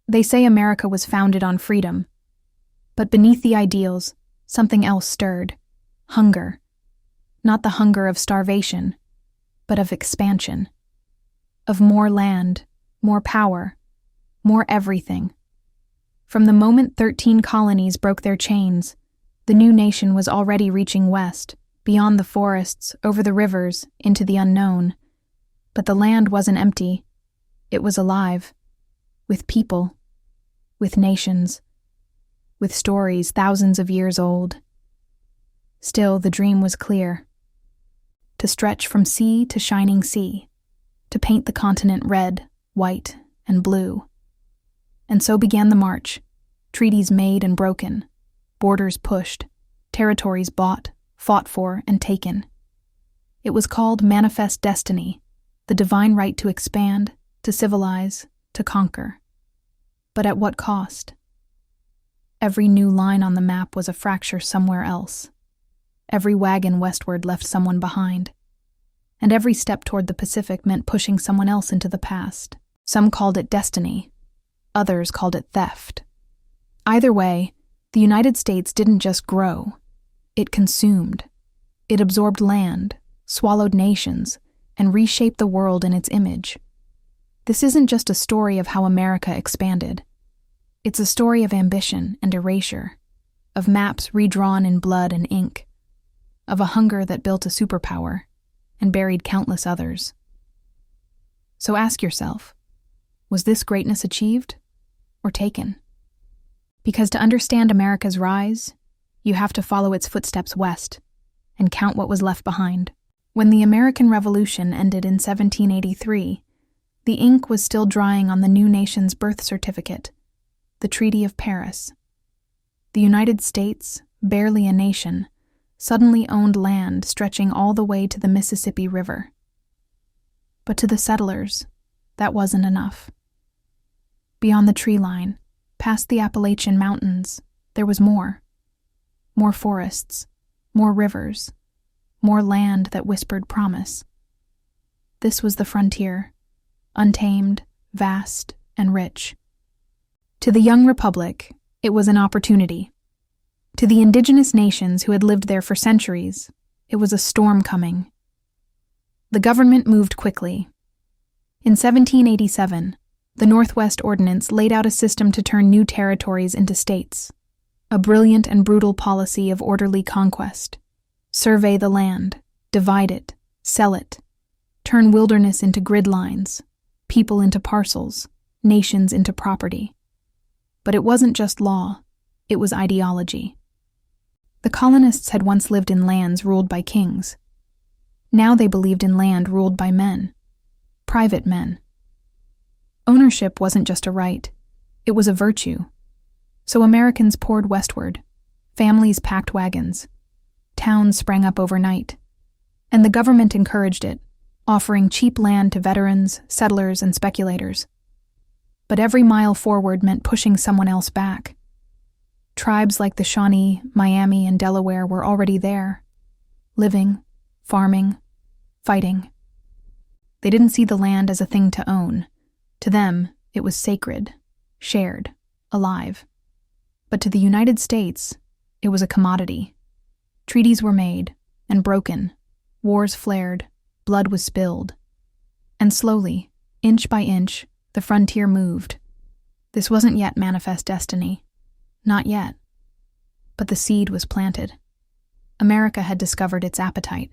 They say America was founded on freedom, but beneath the ideals, something else stirred. Hunger. Not the hunger of starvation, but of expansion. Of more land, more power, more everything. From the moment 13 colonies broke their chains, the new nation was already reaching west, beyond the forests, over the rivers, into the unknown. But the land wasn't empty. It was alive. With people. With nations. With stories thousands of years old. Still, the dream was clear. To stretch from sea to shining sea. To paint the continent red, white, and blue. And so began the march. Treaties made and broken. Borders pushed. Territories bought, fought for, and taken. It was called manifest destiny, the divine right to expand, to civilize, to conquer. But at what cost? Every new line on the map was a fracture somewhere else. Every wagon westward left someone behind. And every step toward the Pacific meant pushing someone else into the past. Some called it destiny. Others called it theft. Either way, the United States didn't just grow. It consumed. It absorbed land, swallowed nations, and reshaped the world in its image. This isn't just a story of how America expanded. It's a story of ambition and erasure, of maps redrawn in blood and ink, of a hunger that built a superpower and buried countless others. So ask yourself, was this greatness achieved or taken? Because to understand America's rise, you have to follow its footsteps west and count what was left behind. When the American Revolution ended in 1783, the ink was still drying on the new nation's birth certificate, the Treaty of Paris. The United States, barely a nation, suddenly owned land stretching all the way to the Mississippi River. But to the settlers, that wasn't enough. Beyond the tree line, past the Appalachian Mountains, there was more. More forests, more rivers, more land that whispered promise. This was the frontier, untamed, vast, and rich. To the young republic, it was an opportunity. To the indigenous nations who had lived there for centuries, it was a storm coming. The government moved quickly. In 1787, the Northwest Ordinance laid out a system to turn new territories into states, a brilliant and brutal policy of orderly conquest. Survey the land, divide it, sell it, turn wilderness into grid lines, people into parcels, nations into property. But it wasn't just law, it was ideology. The colonists had once lived in lands ruled by kings. Now they believed in land ruled by men, private men. Ownership wasn't just a right, it was a virtue. So Americans poured westward, families packed wagons, towns sprang up overnight, and the government encouraged it, offering cheap land to veterans, settlers, and speculators. But every mile forward meant pushing someone else back. Tribes like the Shawnee, Miami, and Delaware were already there, living, farming, fighting. They didn't see the land as a thing to own. To them, it was sacred, shared, alive. But to the United States, it was a commodity. Treaties were made and broken, wars flared, blood was spilled. And slowly, inch by inch, the frontier moved. This wasn't yet manifest destiny. Not yet. But the seed was planted. America had discovered its appetite,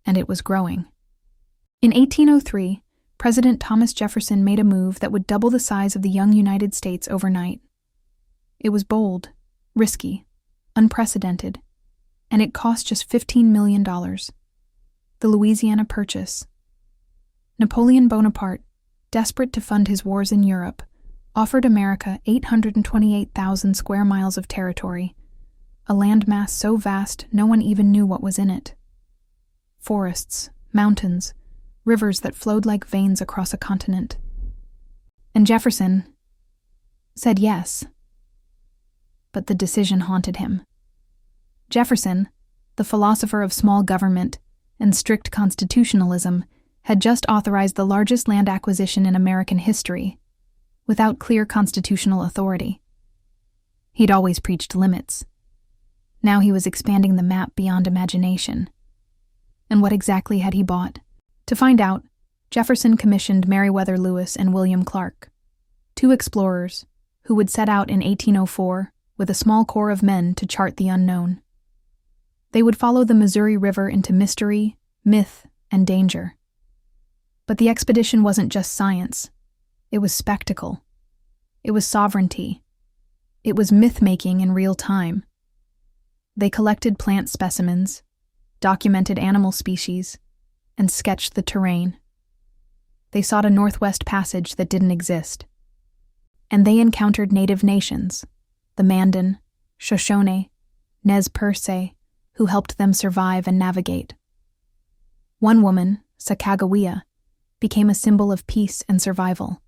and it was growing. In 1803, President Thomas Jefferson made a move that would double the size of the young United States overnight. It was bold, risky, unprecedented, and it cost just $15 million. The Louisiana Purchase. Napoleon Bonaparte, desperate to fund his wars in Europe, offered America 828,000 square miles of territory, a landmass so vast no one even knew what was in it. Forests, mountains, rivers that flowed like veins across a continent. And Jefferson said yes. But the decision haunted him. Jefferson, the philosopher of small government and strict constitutionalism, had just authorized the largest land acquisition in American history, without clear constitutional authority. He'd always preached limits. Now he was expanding the map beyond imagination. And what exactly had he bought? To find out, Jefferson commissioned Meriwether Lewis and William Clark, two explorers who would set out in 1804 with a small corps of men to chart the unknown. They would follow the Missouri River into mystery, myth, and danger. But the expedition wasn't just science. It was spectacle. It was sovereignty. It was myth-making in real time. They collected plant specimens, documented animal species, and sketched the terrain. They sought a northwest passage that didn't exist. And they encountered native nations, the Mandan, Shoshone, Nez Perce, who helped them survive and navigate. One woman, Sacagawea, became a symbol of peace and survival.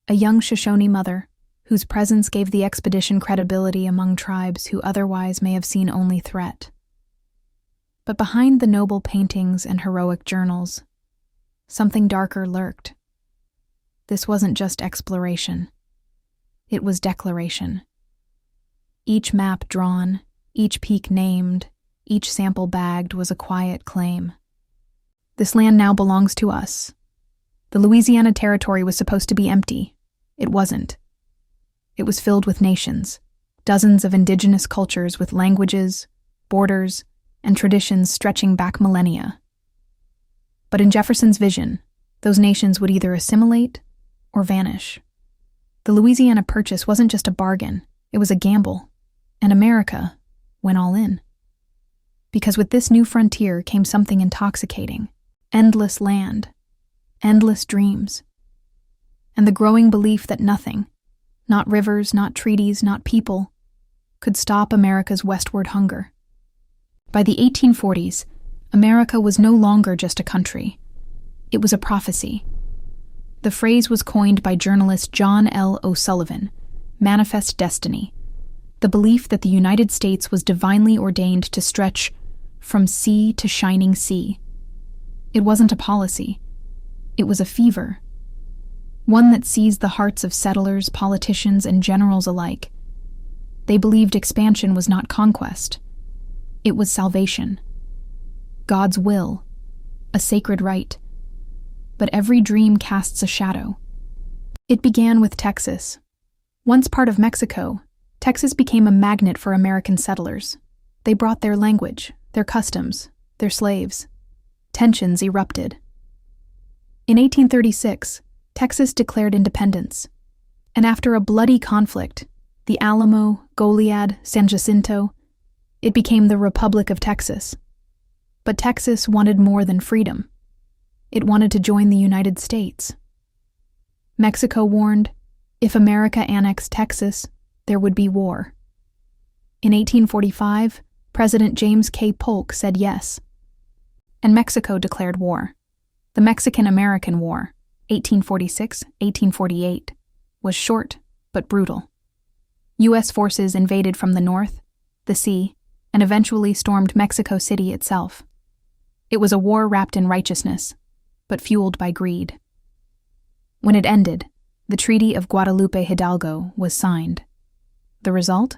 A young Shoshone mother, whose presence gave the expedition credibility among tribes who otherwise may have seen only threat. But behind the noble paintings and heroic journals, something darker lurked. This wasn't just exploration. It was declaration. Each map drawn, each peak named, each sample bagged was a quiet claim. This land now belongs to us. The Louisiana Territory was supposed to be empty. It wasn't. It was filled with nations, dozens of indigenous cultures with languages, borders, and traditions stretching back millennia. But in Jefferson's vision, those nations would either assimilate or vanish. The Louisiana Purchase wasn't just a bargain, it was a gamble, and America went all in. Because with this new frontier came something intoxicating: endless land, endless dreams, and the growing belief that nothing, not rivers, not treaties, not people, could stop America's westward hunger. By the 1840s, America was no longer just a country. It was a prophecy. The phrase was coined by journalist John L. O'Sullivan, manifest destiny, the belief that the United States was divinely ordained to stretch from sea to shining sea. It wasn't a policy. It was a fever, one that seized the hearts of settlers, politicians, and generals alike. They believed expansion was not conquest. It was salvation. God's will, a sacred right. But every dream casts a shadow. It began with Texas. Once part of Mexico, Texas became a magnet for American settlers. They brought their language, their customs, their slaves. Tensions erupted. In 1836, Texas declared independence, and after a bloody conflict, the Alamo, Goliad, San Jacinto, it became the Republic of Texas. But Texas wanted more than freedom. It wanted to join the United States. Mexico warned, if America annexed Texas, there would be war. In 1845, President James K. Polk said yes, and Mexico declared war. The Mexican-American War, 1846-1848, was short but brutal. U.S. forces invaded from the north, the sea, and eventually stormed Mexico City itself. It was a war wrapped in righteousness, but fueled by greed. When it ended, the Treaty of Guadalupe Hidalgo was signed. The result?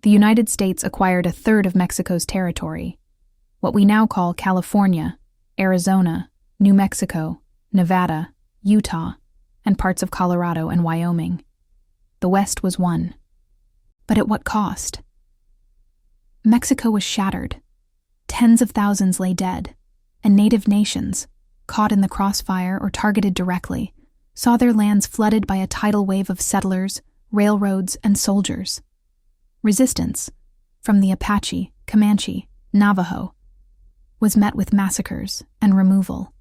The United States acquired a third of Mexico's territory, what we now call California, Arizona, New Mexico, Nevada, Utah, and parts of Colorado and Wyoming. The West was won. But at what cost? Mexico was shattered. Tens of thousands lay dead, and native nations, caught in the crossfire or targeted directly, saw their lands flooded by a tidal wave of settlers, railroads, and soldiers. Resistance, from the Apache, Comanche, Navajo, was met with massacres and removal.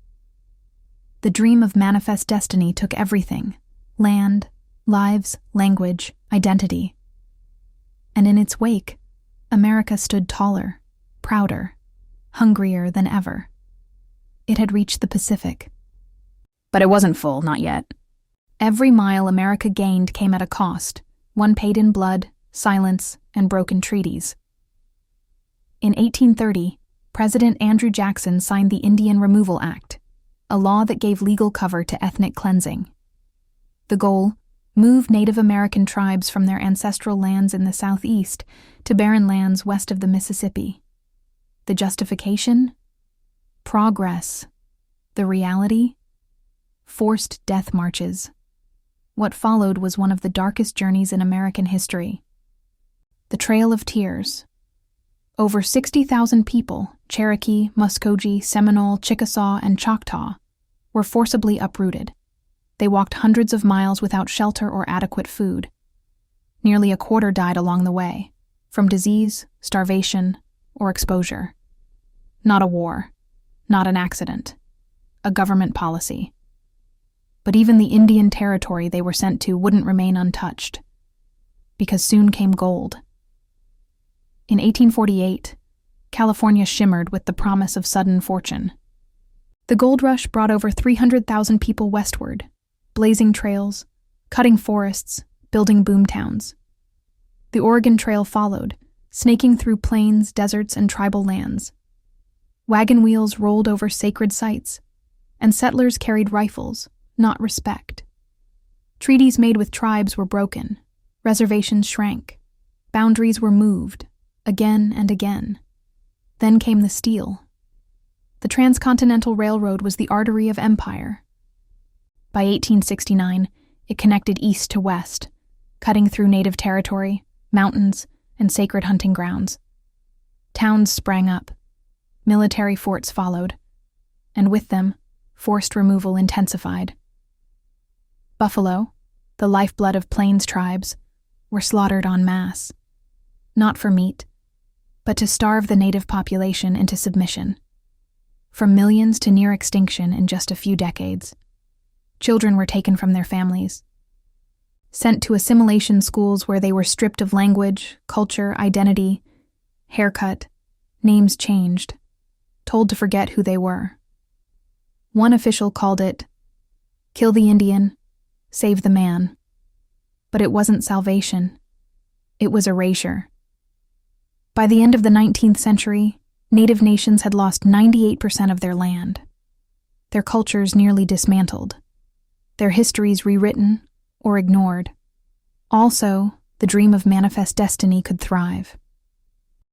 The dream of manifest destiny took everything: land, lives, language, identity. And in its wake, America stood taller, prouder, hungrier than ever. It had reached the Pacific. But it wasn't full, not yet. Every mile America gained came at a cost, one paid in blood, silence, and broken treaties. In 1830, President Andrew Jackson signed the Indian Removal Act, a law that gave legal cover to ethnic cleansing. The goal, move Native American tribes from their ancestral lands in the southeast to barren lands west of the Mississippi. The justification? Progress. The reality? Forced death marches. What followed was one of the darkest journeys in American history. The Trail of Tears. Over 60,000 people, Cherokee, Muskogee, Seminole, Chickasaw, and Choctaw, were forcibly uprooted. They walked hundreds of miles without shelter or adequate food. Nearly a quarter died along the way, from disease, starvation, or exposure. Not a war, not an accident, a government policy. But even the Indian Territory they were sent to wouldn't remain untouched, because soon came gold. In 1848, California shimmered with the promise of sudden fortune. The gold rush brought over 300,000 people westward, blazing trails, cutting forests, building boomtowns. The Oregon Trail followed, snaking through plains, deserts, and tribal lands. Wagon wheels rolled over sacred sites, and settlers carried rifles, not respect. Treaties made with tribes were broken, reservations shrank, boundaries were moved, again and again. Then came the steel. The Transcontinental Railroad was the artery of empire. By 1869, it connected east to west, cutting through native territory, mountains, and sacred hunting grounds. Towns sprang up. Military forts followed, and with them, forced removal intensified. Buffalo, the lifeblood of plains tribes, were slaughtered en masse, not for meat, but to starve the native population into submission. From millions to near extinction in just a few decades. Children were taken from their families, sent to assimilation schools where they were stripped of language, culture, identity, haircut, names changed, told to forget who they were. One official called it, "Kill the Indian, save the man." But it wasn't salvation. It was erasure. By the end of the 19th century, Native nations had lost 98% of their land. Their cultures nearly dismantled. Their histories rewritten or ignored. Also, the dream of manifest destiny could thrive.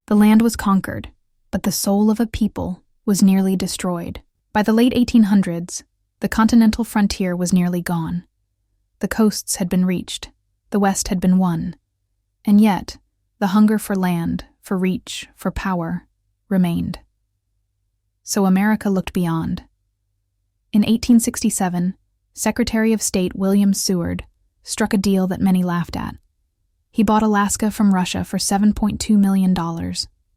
The land was conquered, but the soul of a people was nearly destroyed. By the late 1800s, the continental frontier was nearly gone. The coasts had been reached, the West had been won, and yet the hunger for land, for reach, for power, remained. So America looked beyond. In 1867, Secretary of State William Seward struck a deal that many laughed at. He bought Alaska from Russia for $7.2 million,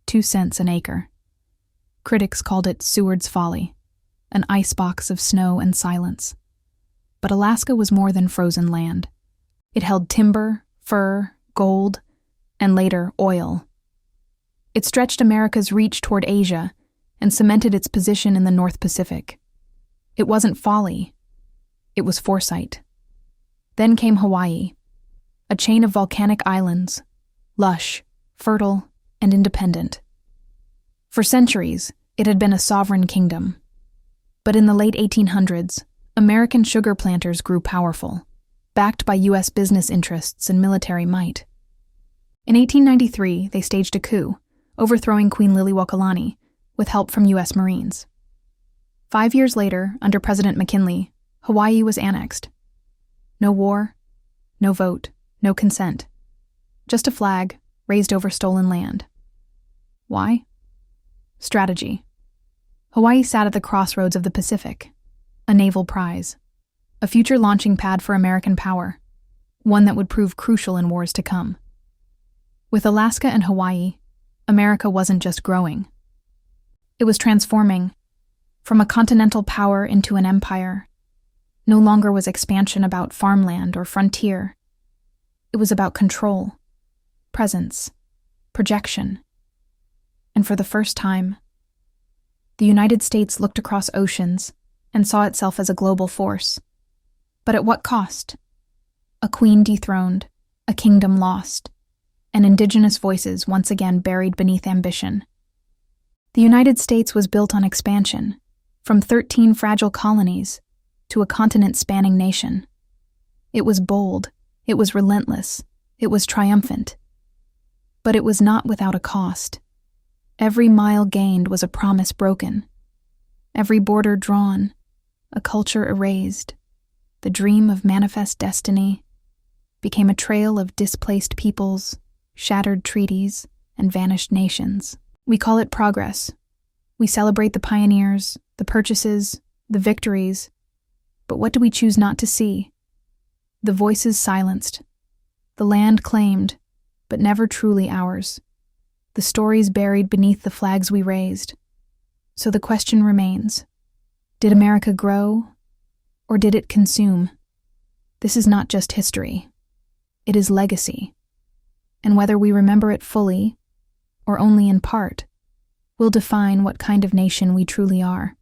2 cents an acre. Critics called it Seward's folly, an icebox of snow and silence. But Alaska was more than frozen land. It held timber, fur, gold, and later oil. It stretched America's reach toward Asia and cemented its position in the North Pacific. It wasn't folly. It was foresight. Then came Hawaii, a chain of volcanic islands, lush, fertile, and independent. For centuries, it had been a sovereign kingdom. But in the late 1800s, American sugar planters grew powerful, backed by U.S. business interests and military might. In 1893, they staged a coup, overthrowing Queen Liliuokalani, with help from U.S. Marines. 5 years later, under President McKinley, Hawaii was annexed. No war, no vote, no consent. Just a flag raised over stolen land. Why? Strategy. Hawaii sat at the crossroads of the Pacific, a naval prize, a future launching pad for American power, one that would prove crucial in wars to come. With Alaska and Hawaii, America wasn't just growing. It was transforming, from a continental power into an empire. No longer was expansion about farmland or frontier. It was about control, presence, projection. And for the first time, the United States looked across oceans and saw itself as a global force. But at what cost? A queen dethroned, a kingdom lost, and indigenous voices once again buried beneath ambition. The United States was built on expansion, from 13 fragile colonies to a continent-spanning nation. It was bold, It was relentless. It was triumphant. But it was not without a cost. Every mile gained was a promise broken. Every border drawn, a culture erased. The dream of manifest destiny became a trail of displaced peoples, shattered treaties, and vanished nations. We call it progress. We celebrate the pioneers, the purchases, the victories. But what do we choose not to see? The voices silenced. The land claimed, but never truly ours. The stories buried beneath the flags we raised. So the question remains, did America grow, or did it consume? This is not just history. It is legacy. And whether we remember it fully, or only in part, will define what kind of nation we truly are.